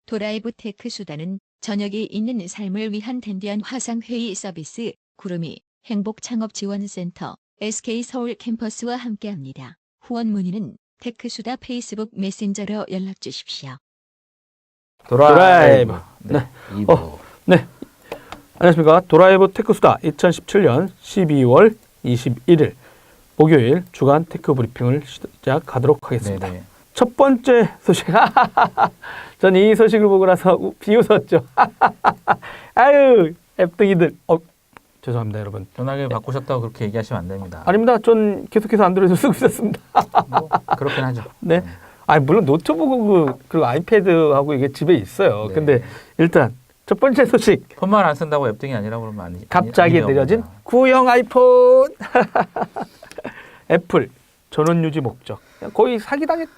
도라이브 테크 수다는 저녁이 있는 삶을 위한 댄디한 화상회의 서비스 구름이 행복창업지원센터 SK서울 캠퍼스와 함께합니다. 후원 문의는 테크수다 페이스북 메신저로 연락 주십시오. 도라이브. 네. 2부. 네. 안녕하십니까. 도라이브 테크수다 2017년 12월 21일 목요일 주간 테크 브리핑을 시작하도록 하겠습니다. 네네. 첫 번째 소식. 전 이 소식을 보고 나서 비웃었죠. 아유, 앱등이들. 죄송합니다, 여러분. 전화기 바꾸셨다고 그렇게 얘기하시면 안 됩니다. 아닙니다. 전 계속해서 안드로이드 쓰고 있었습니다. 뭐 그렇긴 하죠. 네. 아니, 물론 노트북 그리고 아이패드하고 이게 집에 있어요. 네. 근데 일단 첫 번째 소식. 폰만 안 쓴다고 앱등이 아니라고 그러면 아니. 갑자기 아니라고 느려진 합니다. 구형 아이폰. 애플 전원 유지 목적. 거의 사기당했.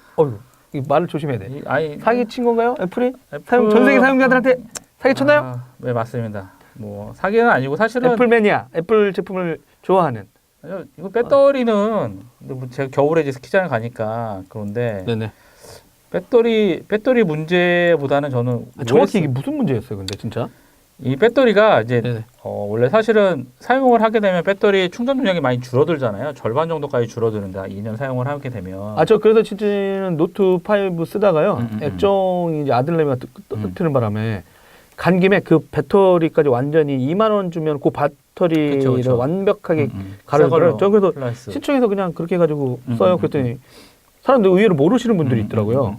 이 말을 조심해야 돼. 사기 친 건가요? 애플이? 전 세계 사용자들한테 사기 쳤나요? 네, 맞습니다. 뭐 사기는 아니고 사실은 애플 매니아, 애플 제품을 좋아하는. 이거 배터리는 뭐 제가 겨울에 이제 스키장을 가니까 그런데 네네. 배터리 문제보다는 저는 정확히 이게 무슨 문제였어요, 근데 진짜? 이 배터리가 이제 네네. 원래 사실은 사용을 하게 되면 배터리 충전 용량이 많이 줄어들잖아요. 절반 정도까지 줄어드는데 2년 사용을 하게 되면. 저 그래서 진짜는 노트 5 쓰다가요. 액정이 이제 아들내미가 뜨는 바람에 간 김에 그 배터리까지 완전히 2만 원 주면 그 배터리를 그쵸. 완벽하게 갈아줘요. 저 그래서 플라스. 시청에서 그냥 그렇게 해가지고 써요. 그랬더니 사람들 의외로 모르시는 분들이 있더라고요.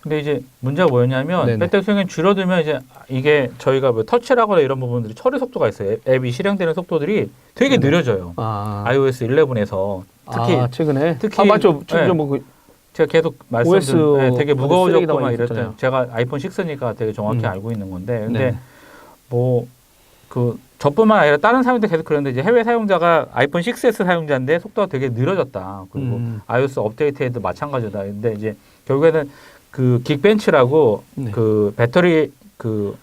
근데 이제 문제가 뭐였냐면 네네. 배터리 수명이 줄어들면 이제 이게 저희가 뭐 터치라거나 이런 부분들이 처리 속도가 있어요. 앱이 실행되는 속도들이 되게 느려져요. iOS 11에서 최근에 특히 맞죠. 네. 뭐 제가 계속 OS 말씀드린 되게 무거워졌고 막 있었잖아요. 이랬잖아요. 제가 아이폰 6니까 되게 정확히 알고 있는 건데 근데 네. 뭐 그 저뿐만 아니라 다른 사용자들 계속 그런데 이제 해외 사용자가 아이폰 6s 사용자인데 속도가 되게 느려졌다. 그리고 iOS 업데이트에도 마찬가지다. 근데 이제 결국에는 그 긱벤치라고 네. 그 배터리 그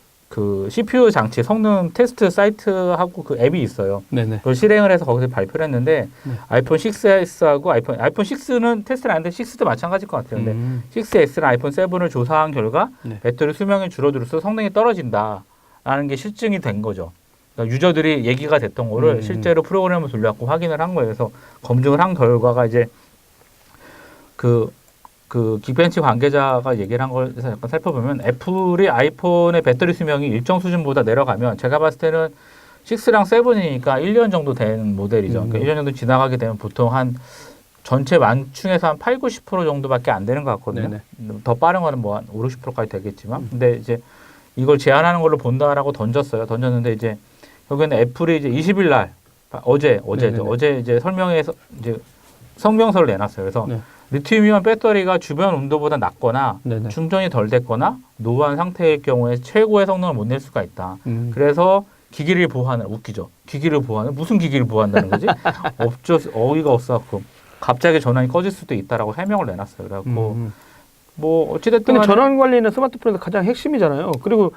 CPU 장치 성능 테스트 사이트하고 그 앱이 있어요. 네네. 그걸 실행을 해서 거기서 발표를 했는데 네. 아이폰 6s하고 아이폰 6는 테스트를 안 했는데 6도 마찬가지일 것 같아요. 근데 6s랑 아이폰 7을 조사한 결과 네. 배터리 수명이 줄어들어서 성능이 떨어진다라는 게 실증이 된 거죠. 그러니까 유저들이 얘기가 됐던 거를 실제로 프로그램을 돌려갖고 확인을 한 거예요. 그래서 검증을 한 결과가 이제 그 긱벤치 관계자가 얘기를 한 걸 약간 살펴보면 애플이 아이폰의 배터리 수명이 일정 수준보다 내려가면 제가 봤을 때는 6랑 7이니까 1년 정도 된 모델이죠. 그러니까 1년 정도 지나가게 되면 보통 한 전체 만충에서 한 8, 90% 정도밖에 안 되는 것 같거든요. 네네. 더 빠른 거는 뭐 한 5, 60%까지 되겠지만. 근데 이제 이걸 제한하는 걸로 본다라고 던졌어요. 던졌는데 이제 결국에는 애플이 이제 20일 날 어제죠. 네네네. 어제 이제 설명회에서 이제 성명서를 내놨어요. 그래서 네. 리튬이온 배터리가 주변 온도보다 낮거나 네네. 충전이 덜 됐거나 노후한 상태일 경우에 최고의 성능을 못 낼 수가 있다. 그래서 기기를 보호하는 웃기죠. 기기를 보호하는 무슨 기기를 보호한다는 거지? 어이가 없어갖고 갑자기 전원이 꺼질 수도 있다라고 해명을 내놨어요. 그래갖고 뭐 어찌됐든 근데 전원 관리는 스마트폰에서 가장 핵심이잖아요. 그리고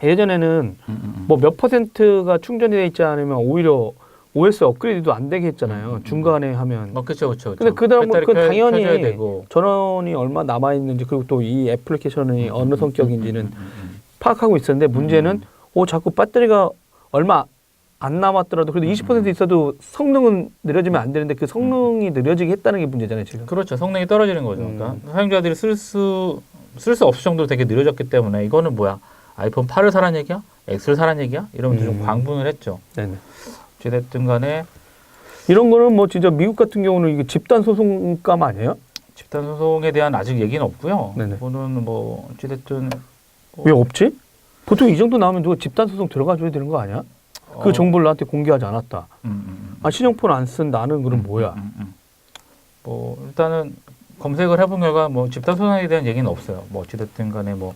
예전에는 뭐 몇 퍼센트가 충전이 돼 있지 않으면 오히려 OS 업그레이드도 안 되게 했잖아요. 중간에 하면. 그렇죠. 근데 그다음 그 당연히 되고. 전원이 얼마 남아 있는지 그리고 또 이 애플리케이션이 어느 성격인지는 파악하고 있었는데 문제는 자꾸 배터리가 얼마 안 남았더라도 그래도 20% 있어도 성능은 느려지면 안 되는데 그 성능이 느려지게 했다는 게 문제잖아요, 지금. 그렇죠. 성능이 떨어지는 거죠. 그러니까 사용자들이 쓸 수 없을 정도로 되게 느려졌기 때문에 이거는 뭐야? 아이폰 8을 사란 얘기야? X를 사란 얘기야? 이러면서 좀 광분을 했죠. 네네. 어찌됐든 간에 이런 거는 뭐 진짜 미국 같은 경우는 이게 집단 소송감 아니에요? 집단 소송에 대한 아직 얘기는 없고요. 네네. 이거는 뭐 어찌됐든 왜 없지? 보통 이 정도 나오면 누가 집단 소송 들어가줘야 되는 거 아니야? 그 정보를 나한테 공개하지 않았다. 신형폰 안 쓴 나는 그럼 뭐야? 뭐 일단은 검색을 해본 결과 뭐 집단 소송에 대한 얘기는 없어요. 뭐 어찌됐든 간에 뭐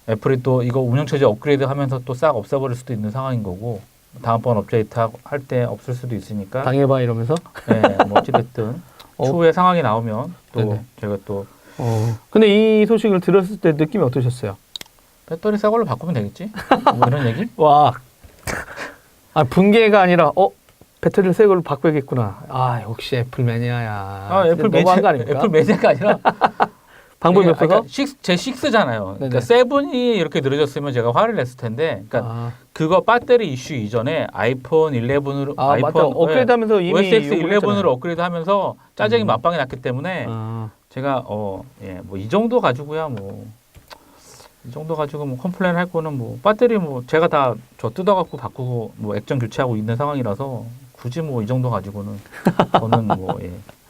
애플이 또 이거 운영체제 업그레이드 하면서 또 싹 없애버릴 수도 있는 상황인 거고 다음번 업데이트 할 때 없을 수도 있으니까 당해봐 이러면서? 네, 뭐 어찌됐든 추후에 상황이 나오면 또 네네. 제가 또 근데 이 소식을 들었을 때 느낌이 어떠셨어요? 배터리 새 걸로 바꾸면 되겠지? 뭐 이런 얘기? 와, 붕괴가 아니라 배터리를 새 걸로 바꿔야겠구나. 역시 애플 매니아야. 애플 너무한 거 아닙니까? 애플 매니아가 아니라 방법이 없어서? 그러니까 제 6잖아요. 그러니까 7이 이렇게 늘어졌으면 제가 화를 냈을 텐데, 그러니까 그거 배터리 이슈 이전에 아이폰 11으로 맞다. 업그레이드하면서 이미 OS X 11으로 업그레이드하면서 짜증이 맞방이 났기 때문에 제가 뭐 이 정도 가지고야 뭐 이 정도 가지고 뭐 컴플레인 할 거는 뭐 배터리 뭐 제가 다 저 뜯어갖고 바꾸고 뭐 액정 교체하고 있는 상황이라서 굳이 뭐 이 정도 가지고는 저는 뭐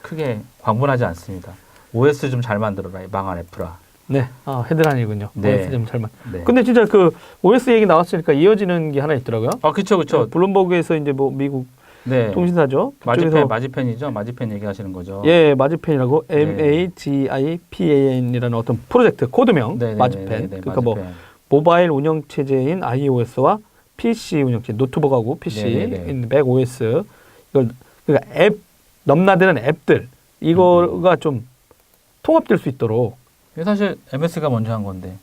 크게 광분하지 않습니다. OS 좀 잘 만들어라, 이 망한 애플아. 네, 헤드라인이군요. 네. OS 좀 잘 네. 근데 진짜 그 OS 얘기 나왔으니까 이어지는 게 하나 있더라고요. 그쵸. 블룸버그에서 이제 뭐 미국 통신사죠. 마지펜이죠. 마지펜 얘기하시는 거죠. 예, 마지펜이라고 MAGIPAN이라는 어떤 프로젝트 코드명 마지펜. 그러니까 뭐 모바일 운영 체제인 iOS와 PC 운영체, 노트북하고 PC, 맥 OS 이걸 그러니까 앱 넘나드는 앱들 이거가 좀 통합될 수 있도록. 사실 MS가 먼저 한 건데.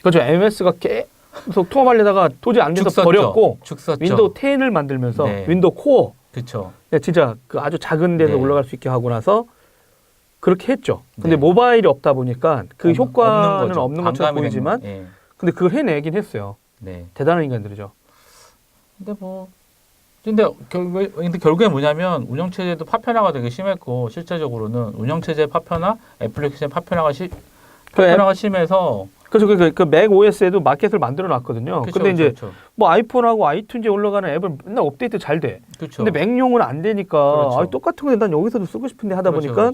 그렇죠. MS가 계속 통합하려다가 도저히 안 돼서 버렸고 윈도우 10을 만들면서 윈도우 코어. 그렇죠. 진짜 그 아주 작은 데서 올라갈 수 있게 하고 나서 그렇게 했죠. 근데 모바일이 없다 보니까 그 효과는 없는 것처럼 보이지만 근데 그걸 해내긴 했어요. 대단한 인간들이죠. 근데 결국에 뭐냐면 운영체제도 파편화가 되게 심했고 실제적으로는 운영체제 파편화, 애플리케이션 파편화가 심해서 그렇죠. 그 맥 OS에도 마켓을 만들어 놨거든요. 근데 이제 뭐 아이폰하고 아이튠즈에 올라가는 앱을 맨날 업데이트 잘 돼. 근데 맥용은 안 되니까 똑같은 건데 난 여기서도 쓰고 싶은데 하다 보니까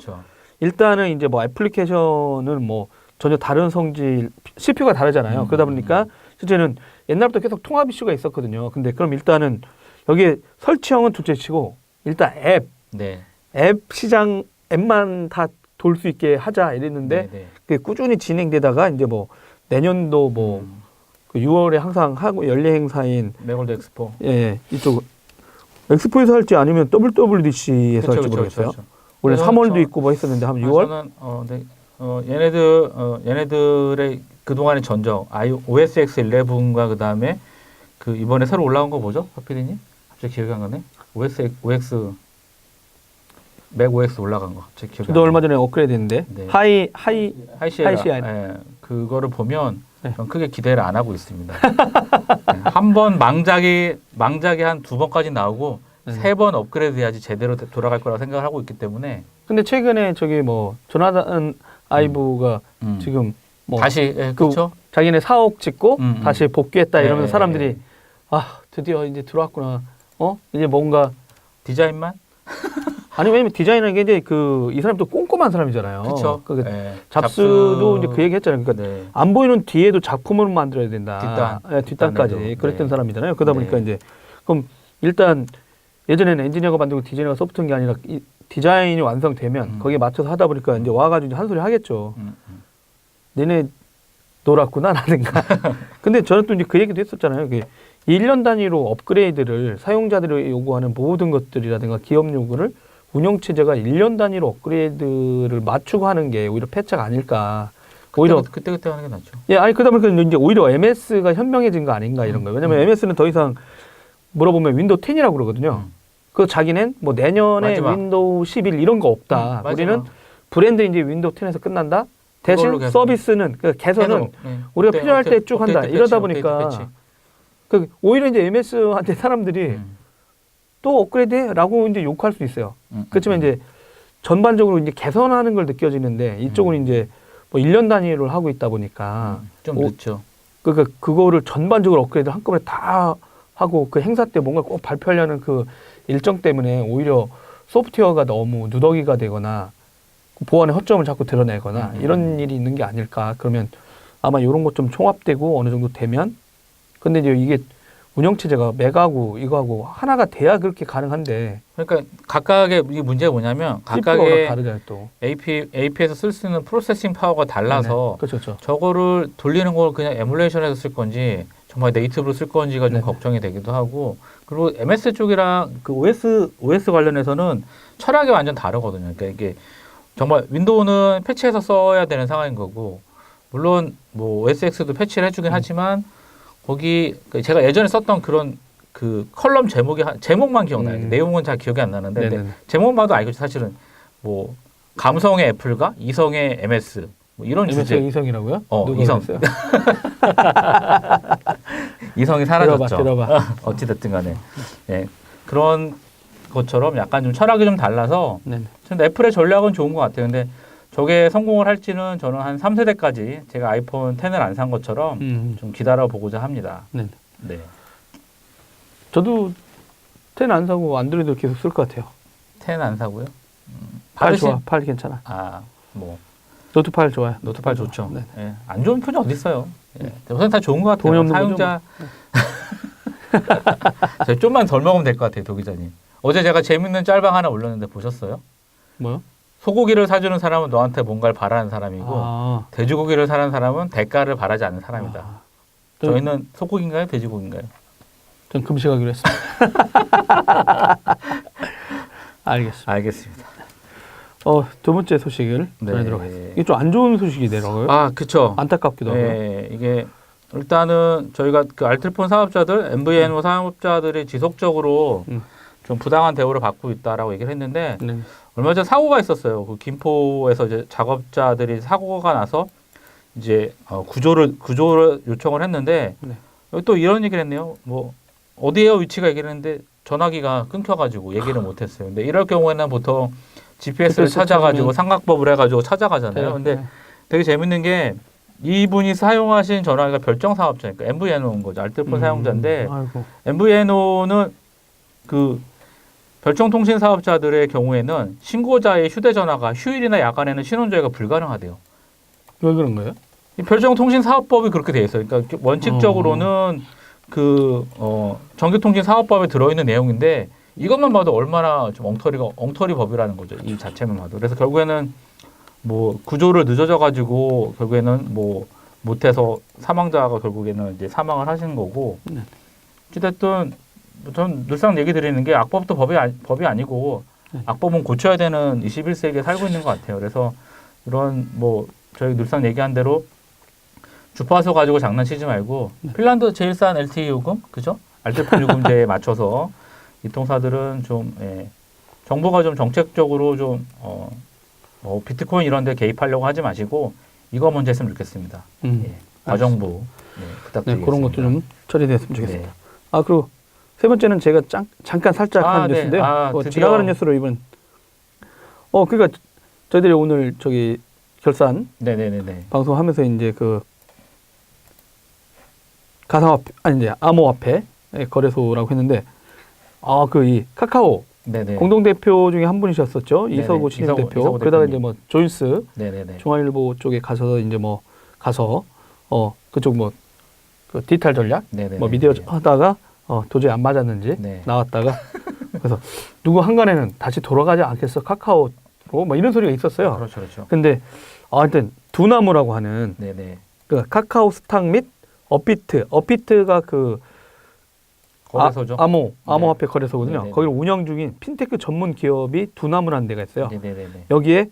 일단은 이제 뭐 애플리케이션은 뭐 전혀 다른 성질, CPU가 다르잖아요. 그러다 보니까 실제는 옛날부터 계속 통합 이슈가 있었거든요. 근데 그럼 일단은 여기에 설치형은 둘째치고 일단 앱 시장 앱만 다 돌 수 있게 하자 이랬는데 그게 꾸준히 진행되다가 이제 뭐 내년도 뭐 그 6월에 항상 하고 연례 행사인 맥월드 엑스포 이쪽 엑스포에서 할지 아니면 WWDC에서 할지 모르겠어요. 원래 3월도 있고 뭐 했었는데 한 6월? 저는 얘네들의 그동안의 전적 OS X 11과 그다음에 그 이번에 새로 올라온 거 뭐죠? 박PD님? 갑자기 기억이 안 가네. OX 맥 OS 올라간 거. 제 기억이. 저도 얼마 전에 업그레이드 했는데. 하이시엘. 그거를 보면 전 크게 기대를 안 하고 있습니다. 한 번 망작이 한 2번까지 나오고 3번 업그레이드 해야지 제대로 돌아갈 거라고 생각을 하고 있기 때문에. 근데 최근에 저기 뭐 조나단 아이브가 지금 뭐 다시 그렇죠. 자기네 사옥 짓고 다시 복귀했다 이러면서 사람들이 드디어 이제 들어왔구나. 이제 뭔가 디자인만? 아니 왜냐면 디자인하는 게 이제 이 사람이 또 꼼꼼한 사람이잖아요. 그렇죠. 잡스도 이제 그 얘기 했잖아요. 그러니까 안 보이는 뒤에도 작품을 만들어야 된다. 뒷단까지 그랬던 사람이잖아요. 그러다 보니까 이제 그럼 일단 예전에는 엔지니어가 만들고 디자이너가 소프트한 게 아니라 디자인이 완성되면 거기에 맞춰서 하다 보니까 이제 와가지고 이제 한 소리 하겠죠. 너네 놀았구나 라든가. 근데 저는 또 이제 그 얘기도 했었잖아요. 1년 단위로 업그레이드를 사용자들이 요구하는 모든 것들이라든가 기업 요구를 운영체제가 1년 단위로 업그레이드를 맞추고 하는 게 오히려 패착 아닐까. 오히려 그때 하는 게 낫죠. 그러다 보니까 이제 오히려 MS가 현명해진 거 아닌가 이런 거예요. 왜냐면 MS는 더 이상 물어보면 윈도우 10이라고 그러거든요. 그 자기는 뭐 내년에 윈도우 11 이런 거 없다. 우리는 브랜드 이제 윈도우 10에서 끝난다. 대신 서비스는 개선은 우리가 필요할 때 쭉 한다. 이러다 보니까 오히려 이제 MS한테 사람들이 또 업그레이드라고 이제 욕할 수 있어요. 그렇지만 이제 전반적으로 이제 개선하는 걸 느껴지는데 이쪽은 이제 뭐 1년 단위로 하고 있다 보니까 좀 늦죠. 그러니까 그거를 전반적으로 업그레이드 한꺼번에 다 하고 그 행사 때 뭔가 꼭 발표하려는 그 일정 때문에 오히려 소프트웨어가 너무 누더기가 되거나 보안의 허점을 자꾸 드러내거나 이런 일이 있는 게 아닐까. 그러면 아마 이런 것 좀 총합되고 어느 정도 되면 근데 이제 이게 운영체제가 맥하고 이거하고 하나가 돼야 그렇게 가능한데. 그러니까 각각의 이 문제가 뭐냐면 각각의 AP에서 쓸 수 있는 프로세싱 파워가 달라서 그렇죠. 저거를 돌리는 걸 그냥 에뮬레이션에서 쓸 건지 정말 네이티브로 쓸 건지가 좀 걱정이 되기도 하고 그리고 MS 쪽이랑 그 OS 관련해서는 철학이 완전 다르거든요. 그러니까 이게 정말 윈도우는 패치해서 써야 되는 상황인 거고 물론 뭐 OS X도 패치를 해주긴 하지만 거기 제가 예전에 썼던 그런 그 컬럼 제목만 기억나요. 내용은 잘 기억이 안 나는데 제목만 봐도 알겠죠. 사실은 뭐 감성의 애플과 이성의 MS 뭐 이런 MS가 주제. 이성이라고요? 누가 이성. 그랬어요? 이성이 사라졌죠. 들어봐. 어찌됐든 간에. 예. 그런 것처럼 약간 좀 철학이 좀 달라서 네네. 근데 애플의 전략은 좋은 것 같아요. 근데 저게 성공을 할지는 저는 한 3세대까지 제가 아이폰 10을 안 산 것처럼 좀 기다려보고자 합니다. 네. 네. 저도 10 안 사고 안드로이드를 계속 쓸 것 같아요. 10 안 사고요. 8 좋아. 8 괜찮아. 뭐 노트 8 좋아요. 노트 8 좋죠. 네. 예. 안 좋은 편이 어디 있어요? 예. 우선 다 좋은 것 같아요. 돈이 없는 사용자. 저희 좀만 덜 먹으면 될 것 같아요, 도 기자님. 어제 제가 재밌는 짤방 하나 올렸는데 보셨어요? 뭐요? 소고기를 사주는 사람은 너한테 뭔가를 바라는 사람이고 돼지고기를 사는 사람은 대가를 바라지 않는 사람이다. 저희는 소고기인가요? 돼지고기인가요? 전 금식하기로 했습니다. 알겠습니다. 알겠습니다. 두 번째 소식을 전해드리도록 하겠습니다. 이게 좀 안 좋은 소식이더라고요. 그렇죠. 안타깝기도 하고요. 네, 이게 일단은 저희가 그 알뜰폰 사업자들, MVNO 사업자들이 지속적으로 좀 부당한 대우를 받고 있다라고 얘기를 했는데 네. 얼마 전 사고가 있었어요. 그 김포에서 이제 작업자들이 사고가 나서 이제 구조를 요청을 했는데 네. 또 이런 얘기를 했네요. 뭐 어디에요 위치가 얘기를 했는데 전화기가 끊겨가지고 얘기를 못했어요. 근데 이럴 경우에는 보통 GPS를 찾아가지고 삼각법을 해가지고 찾아가잖아요. 근데 되게 재밌는 게 이분이 사용하신 전화기가 별정 사업자니까 MVNO인 거죠. 알뜰폰 사용자인데 MVNO는 그 별정 통신 사업자들의 경우에는 신고자의 휴대전화가 휴일이나 야간에는 신원 조회가 불가능하대요. 왜 그런 거예요? 이 별정 통신 사업법이 그렇게 돼 있어요. 그러니까 원칙적으로는 그 전기통신 사업법에 들어있는 내용인데 이것만 봐도 얼마나 좀 엉터리 법이라는 거죠. 이 자체만 봐도. 그래서 결국에는 뭐 구조를 늦어져 가지고 결국에는 뭐 못해서 사망자가 결국에는 이제 사망을 하신 거고. 어쨌든 전 늘상 얘기 드리는 게 악법도 법이 아니고 악법은 고쳐야 되는 21세기에 살고 있는 것 같아요. 그래서 이런 뭐 저희 늘상 얘기한 대로 주파수 가지고 장난치지 말고 핀란드 제일 싼 LTE 요금, 그죠? 알뜰폰 요금제에 맞춰서 이 통사들은 좀 정부가 좀 정책적으로 좀 비트코인 이런 데 개입하려고 하지 마시고 이거 먼저 했으면 좋겠습니다. 과정부 부탁드리겠습니다. 그런 것도 좀 처리됐으면 좋겠습니다. 그리고 세 번째는 제가 잠깐 살짝 하는 뉴스인데요. 지나가는 뉴스로 이번 그러니까 저희들이 오늘 저기 결산 방송하면서 이제 그 가상화폐 이제 암호화폐 거래소라고 했는데 그 이 카카오 공동대표 중에 한 분이셨었죠. 이석우 신임 대표. 그러다가 이제 뭐 조인스 중앙일보 쪽에 가서 이제 뭐 가서 그쪽 뭐 그 디지털 전략 뭐 미디어 하다가 도저히 안 맞았는지 나왔다가 그래서 누구 한간에는 다시 돌아가지 않겠어 카카오로 뭐 이런 소리가 있었어요. 그렇죠. 근데 하여튼 두나무라고 하는 그 카카오 스탁 및 업비트가 그 거래소죠. 암호화폐 거래소거든요. 거기를 운영 중인 핀테크 전문 기업이 두나무라는 데가 있어요. 여기에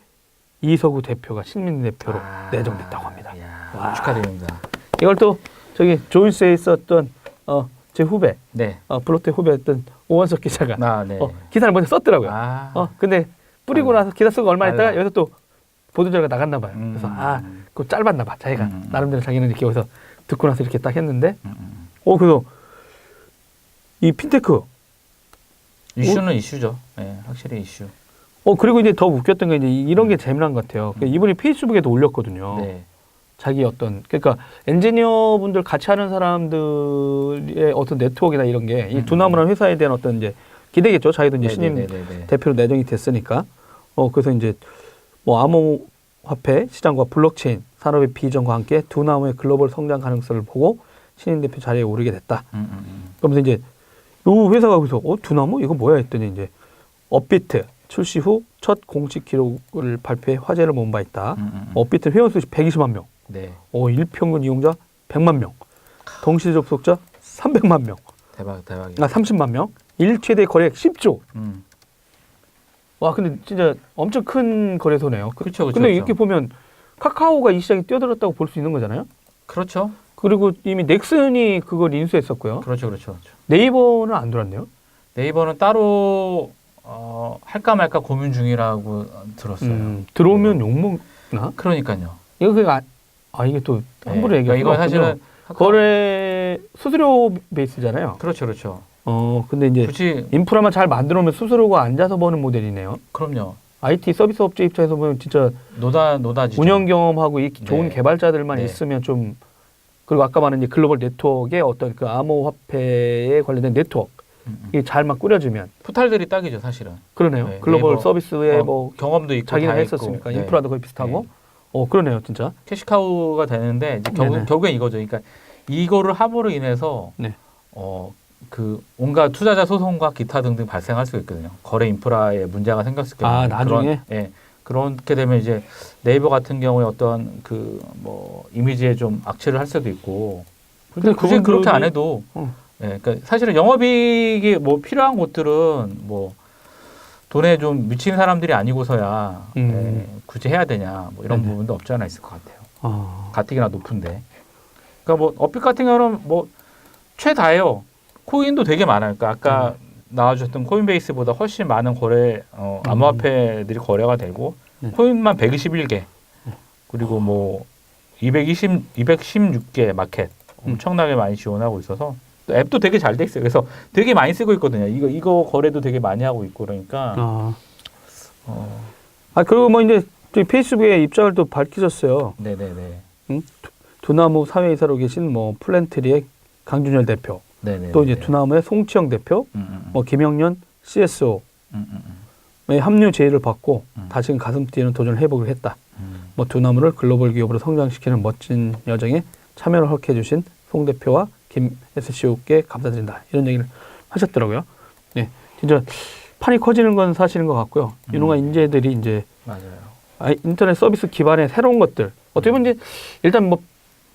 이석우 대표가 신민 대표로 내정됐다고 합니다. 축하드립니다. 이걸 또 저기 조인스에 있었던 제 후배, 블로테 후배였던 오원석 기자가 기사를 먼저 썼더라고요. 근데 뿌리고 나서 기사 쓰고 얼마 있다가 여기서 또 보도자료가 나갔나 봐요. 그래서 그거 짧았나 봐. 자기가 나름대로 자기는 이렇게 여기서 듣고 나서 이렇게 딱 했는데 그래서 이 핀테크 이슈는 이슈죠. 확실히 이슈. 그리고 이제 더 웃겼던 게 이제 이런 게 재미난 것 같아요. 이분이 페이스북에도 올렸거든요. 자기 그러니까 엔지니어 분들 같이 하는 사람들의 어떤 네트워크나 이런 게 이 두나무라는 회사에 대한 어떤 이제 기대겠죠. 자기도 이제 신임 대표로 내정이 됐으니까. 그래서 이제 뭐 암호화폐 시장과 블록체인 산업의 비전과 함께 두나무의 글로벌 성장 가능성을 보고 신임 대표 자리에 오르게 됐다. 그러면서 이제 요 회사가 그래서 두나무 이거 뭐야 했더니 이제 업비트 출시 후 첫 공식 기록을 발표해 화제를 모은 바 있다. 업비트 회원 수 120만 명. 일평균 이용자 100만 명. 동시 접속자 300만 명. 대박이야. 30만 명. 일 최대 거래액 10조. 와, 근데 진짜 엄청 큰 거래소네요. 그렇죠. 근데 이렇게 보면 카카오가 이 시장에 뛰어들었다고 볼 수 있는 거잖아요. 그렇죠. 그리고 이미 넥슨이 그걸 인수했었고요. 그렇죠. 네이버는 안 들어왔네요. 네이버는 따로 할까 말까 고민 중이라고 들었어요. 들어오면 욕먹나? 그러니까요. 이거 이게 또 함부로 얘기할 이건 수가 없군요. 사실은 거래 수수료 베이스잖아요. 그렇죠, 그렇죠. 근데 이제 굳이 인프라만 잘 만들어 놓으면 수수료가 앉아서 버는 모델이네요. 그럼요. IT 서비스 업체 입장에서 보면 진짜 노다지죠. 운영 경험하고 이 좋은 네. 개발자들만 네. 있으면 좀 그리고 아까 말한 이제 글로벌 네트워크의 어떤 그 암호화폐에 관련된 네트워크 이게 잘만 꾸려지면 포탈들이 딱이죠, 사실은. 그러네요. 네, 글로벌 네이버, 서비스에 뭐 경험도 있고 자기가 다 했었으니까 있고, 인프라도 거의 비슷하고 그러네요, 진짜. 캐시카우가 되는데 이제 네네. 결국엔 이거죠. 그러니까 이거를 함으로 인해서 네. 그 온갖 투자자 소송과 기타 등등 발생할 수 있거든요. 거래 인프라에 문제가 생겼을 경우에 나중에 그렇게 되면 이제 네이버 같은 경우에 어떤 그 뭐 이미지에 좀 악취를 할 수도 있고. 근데 굳이 그렇게 안 해도 그러니까 사실은 영업이익이 뭐 필요한 곳들은 뭐 돈에 좀 미치는 사람들이 아니고서야 굳이 해야 되냐 뭐 이런 부분도 없지 않아 있을 것 같아요. 가뜩이나 높은데. 그러니까 뭐 업빛 같은 경우는 뭐 최다예요. 코인도 되게 많아요. 그러니까 아까 나와주셨던 코인베이스보다 훨씬 많은 거래 암호화폐들이 거래가 되고 코인만 121개 그리고 뭐 216개 마켓 엄청나게 많이 지원하고 있어서 또 앱도 되게 잘 돼 있어요. 그래서 되게 많이 쓰고 있거든요. 이거 거래도 되게 많이 하고 있고 그러니까. 그리고 뭐 이제 저희 페이스북에 입장을 또 밝히셨어요. 네네네. 두나무 사회이사로 계신 뭐 플랜트리의 강준열 대표, 네네. 또 이제 두나무의 송치영 대표, 뭐 김영년 CSO의 합류 제의를 받고 다시금 가슴 뛰는 도전을 해보기로 했다. 뭐 두나무를 글로벌 기업으로 성장시키는 멋진 여정에 참여를 허락해주신 송 대표와 김 SCO께 감사드린다. 이런 얘기를 하셨더라고요. 네, 진짜 판이 커지는 건 사실인 것 같고요. 유능한 인재들이 이제 맞아요. 인터넷 서비스 기반의 새로운 것들 어떻게 보면 이제 일단 뭐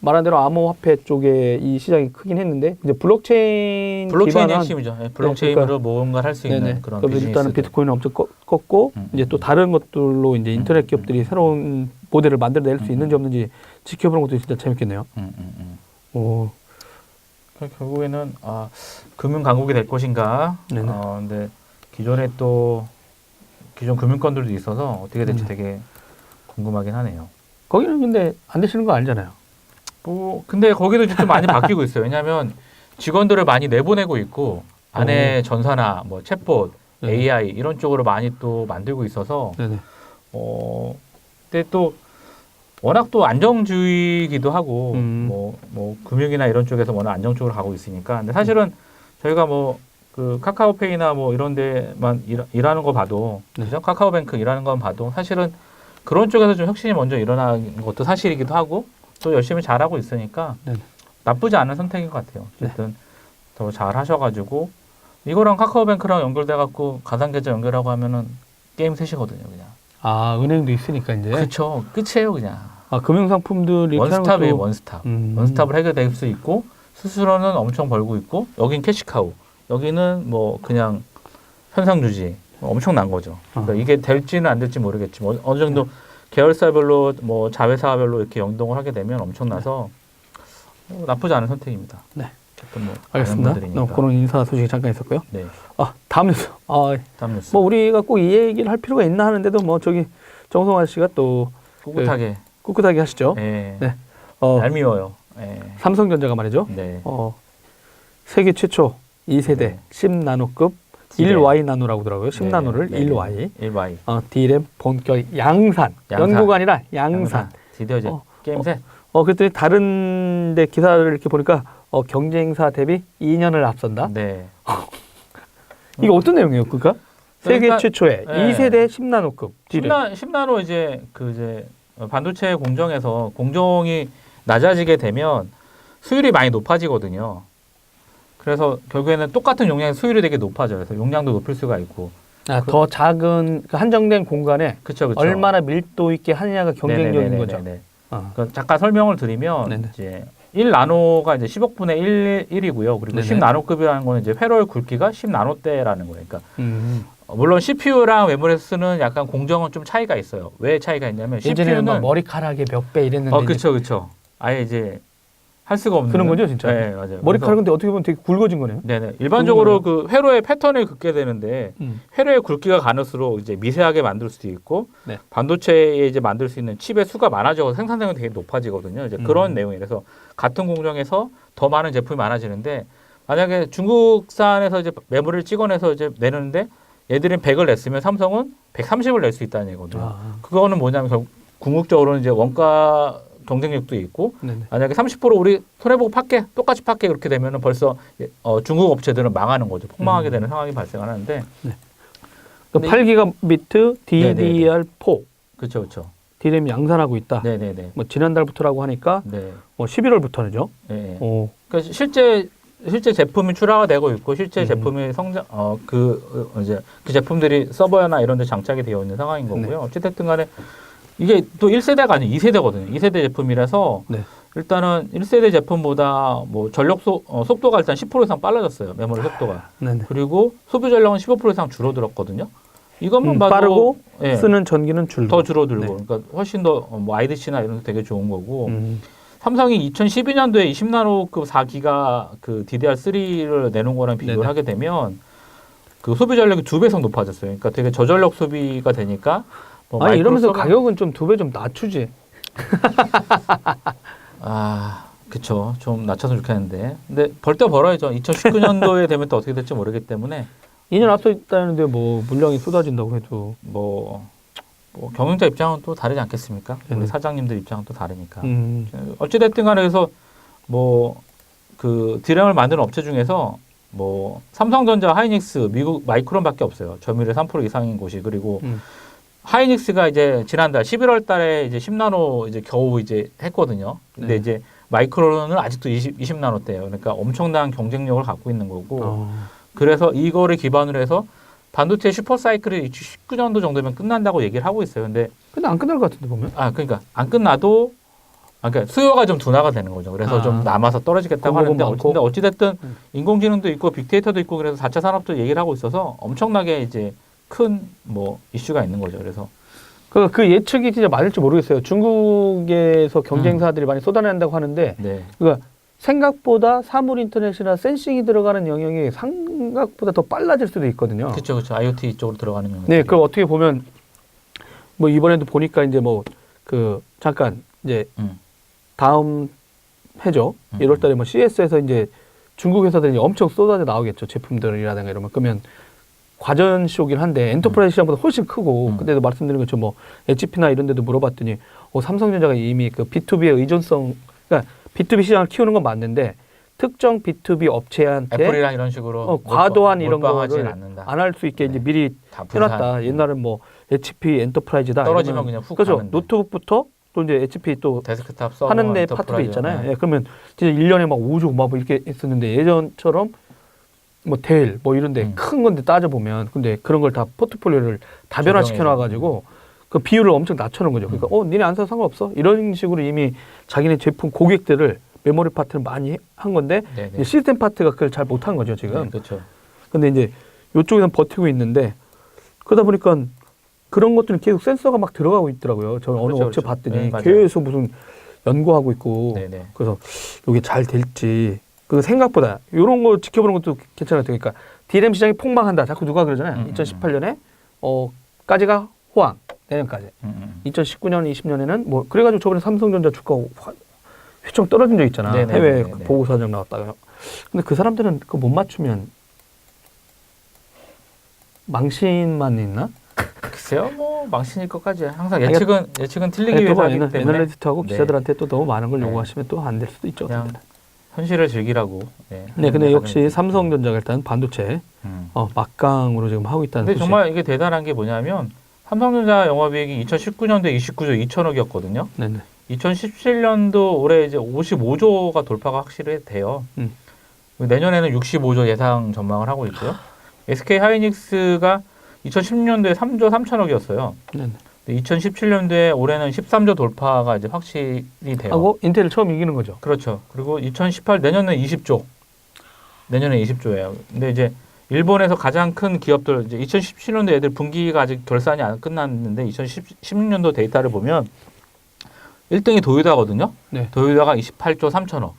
말한 대로 암호화폐 쪽에 이 시장이 크긴 했는데 이제 블록체인이 핵심이죠. 블록체인으로 그러니까, 뭔가를 할 수 있는 그런 비즈니스. 일단은 비트코인은 엄청 껐고 이제 또 다른 것들로 이제 인터넷 기업들이 새로운 모델을 만들어낼 수 있는지 없는지 지켜보는 것도 진짜 재밌겠네요. 결국에는 금융 강국이 될 것인가. 근데 기존에 또 기존 금융권들도 있어서 어떻게 될지 되게 궁금하긴 하네요. 거기는 근데 안 되시는 거 아니잖아요. 근데 거기도 좀 많이 바뀌고 있어요. 왜냐하면 직원들을 많이 내보내고 있고 안에 전사나 뭐 챗봇, AI 이런 쪽으로 많이 또 만들고 있어서 근데 또 워낙 또 안정주의이기도 하고 뭐 금융이나 이런 쪽에서 워낙 안정적으로 가고 있으니까 근데 사실은 저희가 뭐 그 카카오페이나 뭐 이런 데만 일하는 거 봐도 그죠? 카카오뱅크 일하는 건 봐도 사실은 그런 쪽에서 좀 혁신이 먼저 일어나는 것도 사실이기도 하고 또 열심히 잘하고 있으니까 나쁘지 않은 선택인 것 같아요. 어쨌든 더 잘 하셔가지고 이거랑 카카오뱅크랑 연결돼갖고 가상계좌 연결하고 하면은 게임 셋이거든요, 그냥. 은행도 있으니까 이제. 그렇죠. 끝이에요, 그냥. 금융상품들 원스톱이에요, 원스톱. 원스톱을 해결될 수 있고 수수료는 엄청 벌고 있고 여긴 캐시카우, 여기는 뭐 그냥 현상유지 엄청난 거죠. 그러니까 이게 될지는 안 될지 모르겠지만 어느 정도 계열사별로 뭐 자회사별로 이렇게 연동을 하게 되면 엄청나서 나쁘지 않은 선택입니다. 네. 뭐 알겠습니다. 그런 인사 소식이 잠깐 있었고요. 네. 다음 뉴스. 다음 뉴스. 뭐 우리가 꼭 이 얘기를 할 필요가 있나 하는데도 뭐 저기 정성환 씨가 또 꿋꿋하게 하시죠. 네. 얄미워요. 삼성전자가 말이죠. 네. 세계 최초 2세대 10나노급 1Y 나노라고 하더라고요. 10나노를 1Y. D램 본격 양산. 연구가 아니라 양산. 드디어 이제 게임 셋. 그랬더니 다른 데 기사를 이렇게 보니까 경쟁사 대비 2년을 앞선다. 네. 이게 어떤 내용이에요, 그러니까? 세계 최초의 2세대 10나노급 D램. 10나노 이제 반도체 공정에서 공정이 낮아지게 되면 수율이 많이 높아지거든요. 그래서 결국에는 똑같은 용량의 수율이 되게 높아져요. 그래서 용량도 높일 수가 있고. 더 작은 한정된 공간에 그쵸. 얼마나 밀도 있게 하느냐가 경쟁력인 거죠. 그러니까 잠깐 설명을 드리면 이제 1나노가 이제 10억분의 1이고요. 그리고 10나노급이라는 거는 이제 회로의 굵기가 10나노대라는 거예요. 그러니까 물론 CPU랑 메모리에서 쓰는 약간 공정은 좀 차이가 있어요. 왜 차이가 있냐면 CPU는 머리카락의 몇 배 이랬는데 그렇죠. 아예 이제 할 수가 없는 그런 거죠, 진짜. 네, 맞아요. 머리카락은 근데 어떻게 보면 되게 굵어진 거네요. 네네. 일반적으로 그 회로의 패턴을 긋게 되는데 회로의 굵기가 가늘수록 이제 미세하게 만들 수도 있고 네. 반도체에 이제 만들 수 있는 칩의 수가 많아져서 생산성이 되게 높아지거든요. 이제 그런 내용이라서 같은 공정에서 더 많은 제품이 많아지는데 만약에 중국산에서 이제 메모리를 찍어내서 이제 내는데 얘들은 100을 냈으면 삼성은 130을 낼 수 있다는 얘거든요. 그거는 뭐냐면 궁극적으로는 이제 원가 경쟁력도 있고 네네. 만약에 30% 우리 손해보고 팔게 똑같이 팔게 그렇게 되면은 벌써 중국 업체들은 망하는 거죠. 폭망하게 되는 상황이 발생하는데 네. 8기가비트 DDR4 그렇죠, 그렇죠. DRAM 양산하고 있다. 네네네. 뭐 지난달부터라고 하니까 네. 뭐 11월부터는요. 네. 오. 그러니까 실제 제품이 출하가 되고 있고 실제 제품이 이제 그 제품들이 서버나 이런 데 장착이 되어 있는 상황인 거고요. 네. 어찌됐든 간에 이게 또 1세대가 아니고 2세대거든요. 2세대 제품이라서 네. 일단은 1세대 제품보다 뭐 전력 속도가 일단 10% 이상 빨라졌어요. 메모리 속도가. 네네. 그리고 소비 전력은 15% 이상 줄어들었거든요. 이것만 봐도 빠르고 예, 쓰는 전기는 줄고 더 줄어들고 네. 그러니까 훨씬 더 뭐 IDC나 이런 데 되게 좋은 거고 삼성이 2012년도에 20나노급 4기가 그 DDR3를 내놓은 거랑 비교를 네네. 하게 되면 그 소비 전력이 2배 이상 높아졌어요. 그러니까 되게 저전력 소비가 되니까 뭐 아니 이러면서 마이크로 가격은 좀 2배 좀 낮추지. 아, 그쵸. 좀 낮췄으면 좋겠는데. 근데 벌 때 벌어야죠. 2019년도에 되면 또 어떻게 될지 모르기 때문에 2년 앞서 있다는데 뭐 물량이 쏟아진다고 해도 뭐 경영자 입장은 또 다르지 않겠습니까? 우리 네. 사장님들 입장은 또 다르니까. 어찌됐든 간에 그래서 뭐 그 디램을 만드는 업체 중에서 뭐 삼성전자, 하이닉스, 미국 마이크론밖에 없어요. 점유율 3% 이상인 곳이. 그리고 하이닉스가 이제 지난달 11월 달에 이제 10나노 이제 겨우 이제 했거든요. 근데 네. 이제 마이크론은 아직도 20나노대예요. 그러니까 엄청난 경쟁력을 갖고 있는 거고. 그래서 이거를 기반으로 해서 반도체 슈퍼사이클이 19년도 정도면 끝난다고 얘기를 하고 있어요. 근데 안 끝날 것 같은데 보면. 그러니까 안 끝나도 그러니까 수요가 좀 둔화가 되는 거죠. 그래서 좀 남아서 떨어지겠다고 하는데 근데 어찌됐든 인공지능도 있고 빅데이터도 있고 그래서 4차 산업도 얘기를 하고 있어서 엄청나게 이제 큰 뭐 이슈가 있는 거죠. 그래서 그 예측이 진짜 맞을지 모르겠어요. 중국에서 경쟁사들이 많이 쏟아낸다고 하는데 네. 그러니까 생각보다 사물 인터넷이나 센싱이 들어가는 영역이 생각보다 더 빨라질 수도 있거든요. 그렇죠. IoT 쪽으로 들어가는 영역. 네, 그럼 어떻게 보면 뭐 이번에도 보니까 이제 뭐 그 잠깐 이제 다음 해죠. 1월달에 뭐 CES에서 이제 중국 회사들이 엄청 쏟아져 나오겠죠. 제품들이라든가 이러면 그러면 과전시오긴 한데 엔터프라이즈 시장보다 훨씬 크고 그때도 말씀드린 것처럼 뭐 HP나 이런 데도 물어봤더니 삼성전자가 이미 그 B2B의 의존성 그러니까 B2B 시장을 키우는 건 맞는데 특정 B2B 업체한테 애플이랑 이런 식으로 과도한 이런 거를 않는다. 안 할 수 있게 이제 미리 해놨다. 옛날엔 뭐 HP 엔터프라이즈다. 떨어지면 그냥 훅 그렇죠. 가는데. 노트북부터 또 이제 HP 또 데스크탑 서버 하는데 파트도 있잖아요. 네. 예, 그러면 진짜 1년에 막 5조 막 이렇게 했었는데 예전처럼 뭐 델 뭐 이런데 큰 건데 따져보면 근데 그런 걸 다 포트폴리오를 다변화시켜 놔가지고 그 비율을 엄청 낮춰놓은 거죠. 그러니까 니네 안 사도 상관없어. 이런 식으로 이미 자기네 제품 고객들을 메모리 파트를 많이 한 건데 이제 시스템 파트가 그걸 잘 못한 거죠 지금. 네, 그렇죠. 근데 이제 이쪽에는 버티고 있는데 그러다 보니까 그런 것들은 계속 센서가 막 들어가고 있더라고요. 저 어느 업체 봤더니 계속 무슨 연구하고 있고 그래서 이게 잘 될지 그 생각보다 이런 거 지켜보는 것도 괜찮아요. 그러니까 DRAM 시장이 폭망한다. 자꾸 누가 그러잖아요. 2018년에 까지가 호황 내년까지. 2019년, 20년에는 뭐 그래가지고 저번에 삼성전자 주가 휘청 떨어진 적 있잖아. 해외 보고서장 나왔다가. 근데 그 사람들은 그거 못 맞추면 망신만 있나? 글쎄요, 뭐 망신일 것까지 항상 예측은 틀리기 위해서 하기 때문에 애널리스트하고 기자들한테 또 너무 많은 걸 요구하시면 또 안 될 수도 있죠. 그냥 현실을 즐기라고. 네, 근데 역시 삼성전자가 일단 반도체 막강으로 지금 하고 있다는. 근데 정말 이게 대단한 게 뭐냐면 삼성전자 영업이익이 2019년도에 29조 2천억이었거든요. 네네. 2017년도 올해 이제 55조가 돌파가 확실히 돼요. 내년에는 65조 예상 전망을 하고 있고요. SK 하이닉스가 2016년도에 3조 3천억이었어요. 네네. 2017년도에 올해는 13조 돌파가 이제 확실히 돼요. 하고 인텔을 처음 이기는 거죠. 그렇죠. 그리고 2018 내년에 20조. 내년에 20조예요. 근데 이제 일본에서 가장 큰 기업들 이제 2017년도 애들 분기가 아직 결산이 안 끝났는데 2016년도 데이터를 보면 1등이 도요다거든요. 네. 도요다가 28조 3천억.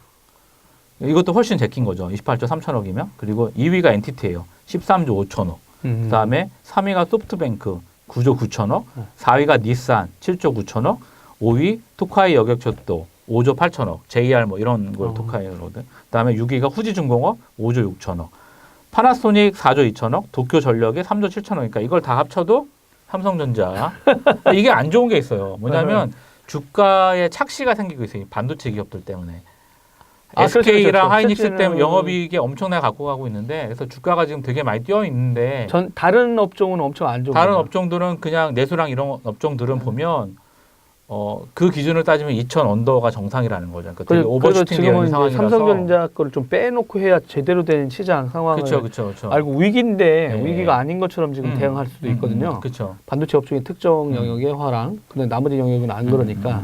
이것도 훨씬 제낀 거죠. 28조 3천억이면. 그리고 2위가 NTT예요. 13조 5천억. 그다음에 3위가 소프트뱅크 9조 9천억. 4위가 닛산 7조 9천억. 5위 토카이 여객철도 5조 8천억. JR 뭐 이런 걸 토카이거든. 그다음에 6위가 후지중공업 5조 6천억. 파나소닉 4조 2천억. 도쿄전력이 3조 7천억. 그러니까 이걸 다 합쳐도 삼성전자. 이게 안 좋은 게 있어요. 뭐냐면 주가에 착시가 생기고 있어요. 이 반도체 기업들 때문에. SK랑 그렇죠. 하이닉스 때문에 영업이익이 엄청나게 갖고 가고 있는데 그래서 주가가 지금 되게 많이 뛰어 있는데 다른 업종은 엄청 안 좋은 다른 거예요. 업종들은 그냥 내수랑 이런 업종들은 보면 그 기준을 따지면 2천 언더가 정상이라는 거죠. 그러니까 되게 그래서 오버슈팅 되는 지금은 이제 상황이라서. 삼성전자 거를 좀 빼놓고 해야 제대로 된 시장 상황을 그렇죠. 알고 위기인데 네. 위기가 아닌 것처럼 지금 대응할 수도 있거든요. 그렇죠. 반도체 업종의 특정 영역의 화랑, 근데 나머지 영역은 안 그러니까.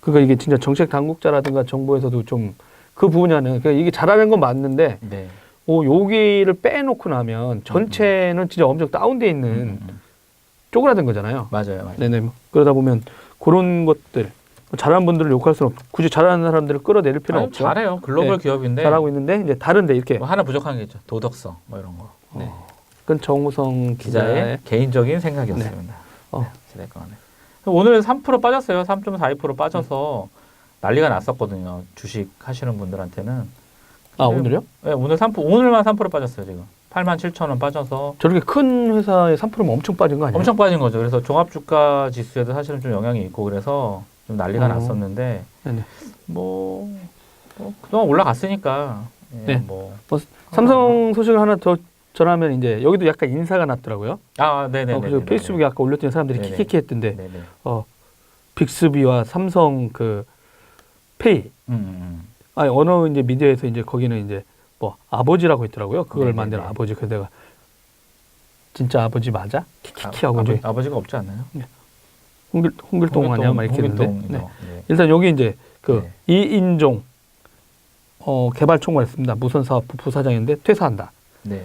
그러니까 이게 진짜 정책 당국자라든가 정부에서도 좀 그 분야는 그러니까 이게 잘하는 건 맞는데 네. 여기를 빼놓고 나면 전체는 진짜 엄청 다운돼 있는 쪼그라든 거잖아요. 맞아요. 네네. 그러다 보면 그런 것들 잘하는 분들을 욕할 수는 없고 굳이 잘하는 사람들을 끌어내릴 필요는 없죠. 잘해요. 글로벌 네. 기업인데 잘하고 있는데 이제 다른데 이렇게 뭐 하나 부족한 게 있죠. 도덕성 뭐 이런 거. 네. 그건 정우성 기자의 기자의 개인적인 생각이었습니다. 어. 네, 어찌됐건 간에. 오늘 3% 빠졌어요. 3.42% 빠져서 난리가 났었거든요. 주식 하시는 분들한테는. 오늘요? 네, 오늘만 3% 빠졌어요, 지금. 87,000원 빠져서 저렇게 큰 회사의 3%면 엄청 빠진 거 아니에요? 엄청 빠진 거죠. 그래서 종합주가 지수에도 사실은 좀 영향이 있고 그래서 좀 난리가 났었는데 네네. 뭐 그동안 올라갔으니까 예, 네. 뭐 삼성 소식을 하나 더 전하면 이제 여기도 약간 인사가 났더라고요. 네네. 그래서 페이스북에 아까 올렸더니 사람들이 네네. 키키했던데 네네. 빅스비와 삼성 그 페이 어느 이제 미디어에서 이제 거기는 이제 뭐 아버지라고 있더라고요. 그걸 네네네. 만든 아버지. 그래서 내가 진짜 아버지 맞아? 키키키 하고 이제 아버지가 없지 않나요? 홍길동 아니야? 막 이렇게 했는데. 홍길동이죠. 네. 네. 일단 여기 이제 그 네. 이인종 개발총괄했습니다. 무선사업부 부사장인데 퇴사한다. 네.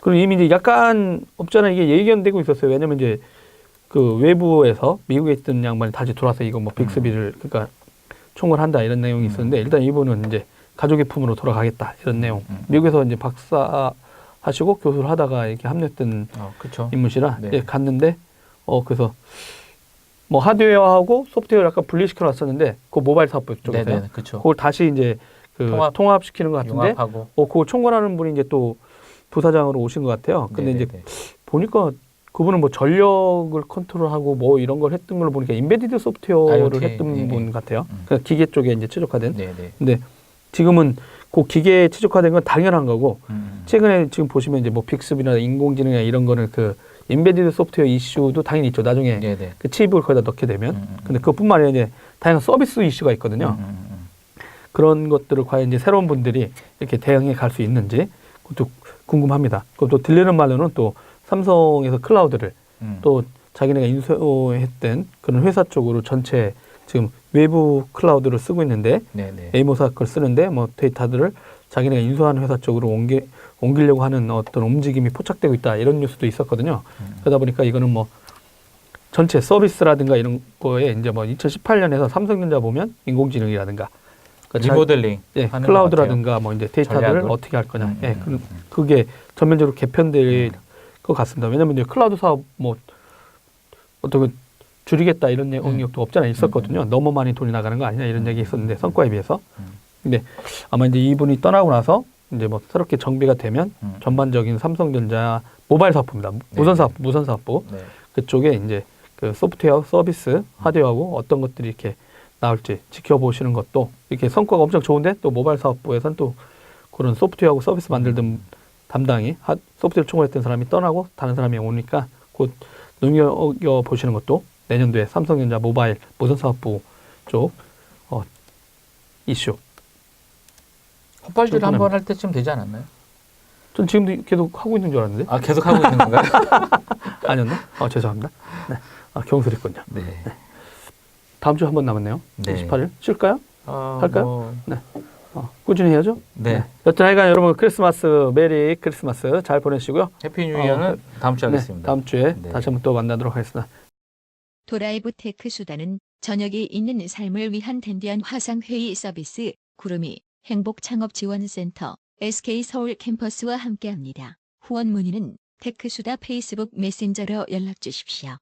그리고 이미 이제 약간 없잖아 이게 예견되고 있었어요. 왜냐면 이제 그 외부에서 미국에 있던 양반이 다시 돌아서 이거 뭐 빅스비를 그러니까 총괄한다 이런 내용이 있었는데 일단 이분은 이제 가족의 품으로 돌아가겠다 이런 내용. 미국에서 이제 박사 하시고 교수를 하다가 이렇게 합류했던 그렇죠. 인물이라 네. 예, 갔는데 그래서 뭐 하드웨어하고 소프트웨어 약간 분리시켜 놨었는데 그 모바일 사업부 쪽에서요. 네네. 그렇죠. 그걸 다시 이제 그 통합시키는 것 같은데 융합하고. 그걸 총괄하는 분이 이제 또 부사장으로 오신 것 같아요. 근데 네네네. 이제 보니까 그분은 뭐 전력을 컨트롤하고 뭐 이런 걸 했던 걸로 보니까 인베디드 소프트웨어를 IoT, 했던 네. 분 같아요. 그러니까 기계 쪽에 이제 최적화된. 네네. 근데 지금은 그 기계에 최적화된 건 당연한 거고 최근에 지금 보시면 이제 뭐 빅스비나 인공지능이나 이런 거는 그 인베디드 소프트웨어 이슈도 당연히 있죠. 나중에 네네. 그 칩을 거기다 넣게 되면. 근데 그것뿐만 아니라 이제 다양한 서비스 이슈가 있거든요. 그런 것들을 과연 이제 새로운 분들이 이렇게 대응해 갈 수 있는지 그것도 궁금합니다. 그것도 들리는 말로는 또 삼성에서 클라우드를 또 자기네가 인수했던 그런 회사 쪽으로 전체 지금 외부 클라우드를 쓰고 있는데 네네. 에이모사 걸 쓰는데 뭐 데이터들을 자기네가 인수하는 회사 쪽으로 옮기려고 하는 어떤 움직임이 포착되고 있다 이런 뉴스도 있었거든요. 그러다 보니까 이거는 뭐 전체 서비스라든가 이런 거에 이제 뭐 2018년에서 삼성전자 보면 인공지능이라든가 그러니까 리모델링 하는 클라우드라든가 뭐 이제 데이터들을 전략을? 어떻게 할 거냐. 그게 전면적으로 개편될 것 같습니다. 왜냐하면 이제 클라우드 사업 뭐 어떻게 줄이겠다 이런 영역도 없잖아요. 있었거든요. 너무 많이 돈이 나가는 거 아니냐 이런 얘기 있었는데 성과에 비해서. 근데 아마 이제 이분이 떠나고 나서 이제 뭐 새롭게 정비가 되면 전반적인 삼성전자 모바일 사업부입니다. 무선 사업부 네. 그쪽에 이제 그 소프트웨어 서비스 하드웨어하고 어떤 것들이 이렇게 나올지 지켜보시는 것도 이렇게 성과가 엄청 좋은데 또 모바일 사업부에서는 또 그런 소프트웨어하고 서비스 만들던 담당이 소프트웨어 총괄했던 사람이 떠나고 다른 사람이 오니까 곧 눈여겨보시는 것도 내년도에 삼성전자 모바일 무선 사업부 쪽 이슈. 헛발질 한번 할 때쯤 되지 않았나요? 전 지금도 계속 하고 있는 줄 알았는데. 계속 하고 있는 건가요? 아니었나? 죄송합니다. 네. 경솔했군요. 네. 다음 주 한 번 남았네요. 네. 28일. 쉴까요? 할까요? 뭐... 네. 꾸준히 해야죠. 네. 여튼 하여간 여러분 크리스마스 메리 크리스마스 잘 보내시고요. 해피 뉴 이어는 다음 주에 하겠습니다. 다음 주에 네. 다시 한번 또 만나도록 하겠습니다. 도라이브 테크 수단은 저녁이 있는 삶을 위한 댄디한 화상회의 서비스 구름이 행복창업지원센터 SK서울 캠퍼스와 함께합니다. 후원 문의는 테크수다 페이스북 메신저로 연락 주십시오.